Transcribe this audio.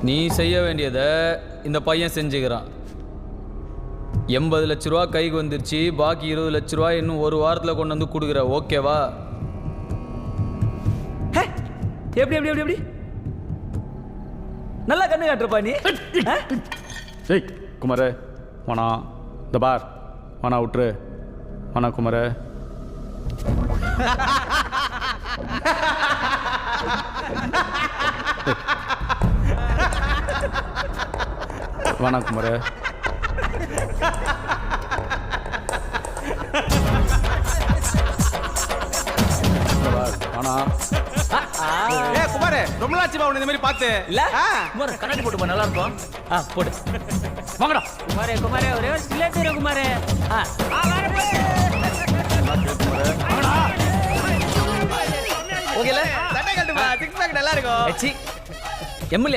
நீ செய்ய வேண்டியதை இந்த பையன் செஞ்சுக்கிறான். 80 லட்ச ரூபா கைக்கு வந்துருச்சு, பாக்கி 20 லட்ச ரூபா இன்னும் ஒரு வாரத்தில் கொண்டு வந்து கொடுக்குற. ஓகேவா? எப்படி எப்படி எப்படி எப்படி நல்லா கண்ணு காட்டுறப்பா நீ. ஏய் குமார் வானா, இந்த பார் வானா விட்டுரு. வானா குமார். வானா குமார். வானா. குமாரே ரொம்ப நாச்சுமா உன்னை இந்த மாதிரி பார்த்து. இல்ல குமார் கண்ணாடி போட்டு நல்லா இருக்கும். போடு வாங்கடா குமாரே. குமாரே ஒரே ஒரு சிலேட் இரு குமாரே. ஓகேல சட்டை கட்டுமா, சிக்ஸ் பேக் நல்லா இருக்கும். எம்எல்ஏ